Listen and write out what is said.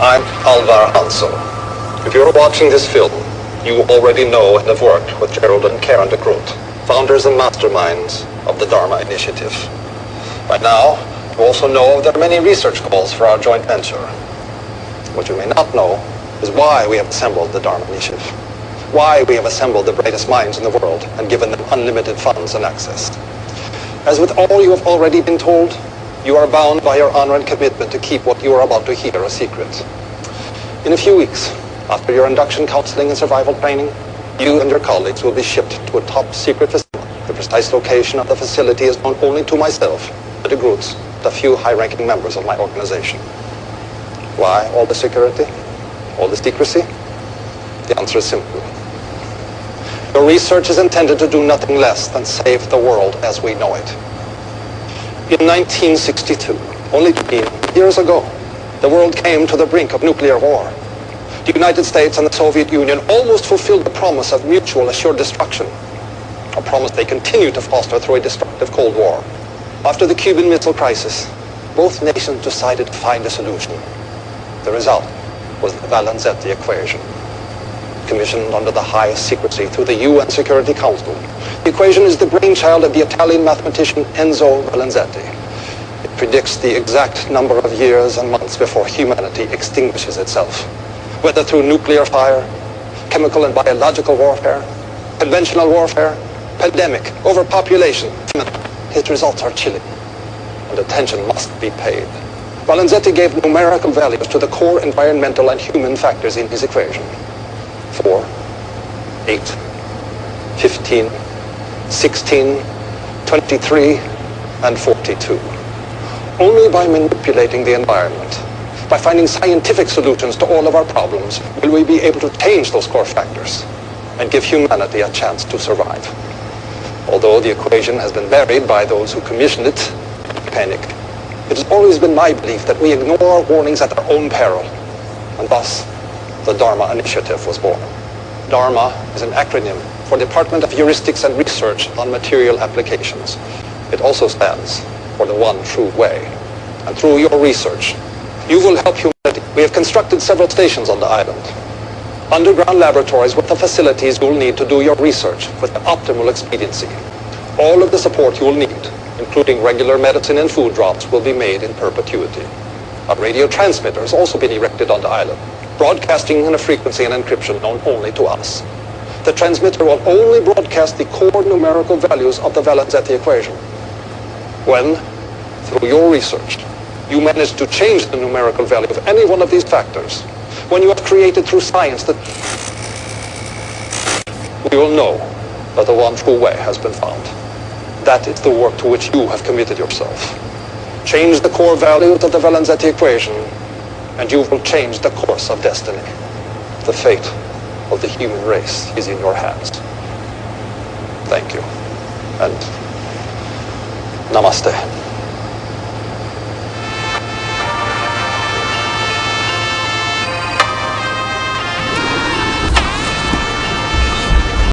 I'm Alvar hanso. If you're watching this film, you already know and have worked with Gerald and Karen de Groot, founders and masterminds of the Dharma Initiative. By now, you also know there are many research goals for our joint venture. What you may not know is why we have assembled the Dharma Initiative, why we have assembled the brightest minds in the world and given them unlimited funds and access. As with all you have already been told, you are bound by your honor and commitment to keep what you are about to hear a secret. In a few weeks, after your induction counseling and survival training, you and your colleagues will be shipped to a top secret facility. The precise location of the facility is known only to myself, the de Groots, and a few high-ranking members of my organization. Why all the security? All the secrecy? The answer is simple. Your research is intended to do nothing less than save the world as we know it. In 1962, only 3 years ago, the world came to the brink of nuclear war. The United States and the Soviet Union almost fulfilled the promise of mutual assured destruction, a promise they continue to foster through a destructive Cold War. After the Cuban Missile Crisis, both nations decided to find a solution. The result was the Valenzetti equation, commissioned under the highest secrecy through the UN Security Council. The equation is the brainchild of the Italian mathematician Enzo Valenzetti. It predicts the exact number of years and months before humanity extinguishes itself, whether through nuclear fire, chemical and biological warfare, conventional warfare, pandemic, overpopulation. His results are chilling, and attention must be paid. Valenzetti gave numerical values to the core environmental and human factors in his equation. 4, 8, 15, 16, 23, and 42. Only by manipulating the environment, by finding scientific solutions to all of our problems, will we be able to change those core factors and give humanity a chance to survive. Although the equation has been buried by those who commissioned it, panic. It has always been my belief that we ignore warnings at our own peril, and thus the Dharma Initiative was born. Dharma is an acronym for Department of Heuristics and Research on Material Applications. It also stands for the one true way. And through your research, you will help humanity. We have constructed several stations on the island, underground laboratories with the facilities you will need to do your research with the optimal expediency. All of the support you will need, including regular medicine and food drops, will be made in perpetuity. A radio transmitter has also been erected on the island, broadcasting in a frequency and encryption known only to us. The transmitter will only broadcast the core numerical values of the Valenzetti equation. When, through your research, you manage to change the numerical value of any one of these factors, when you have created through science that we will know that the one true way has been found. That is the work to which you have committed yourself. Change the core values of the Valenzetti equation, and you will change the course of destiny. The fate of the human race is in your hands. Thank you, and namaste.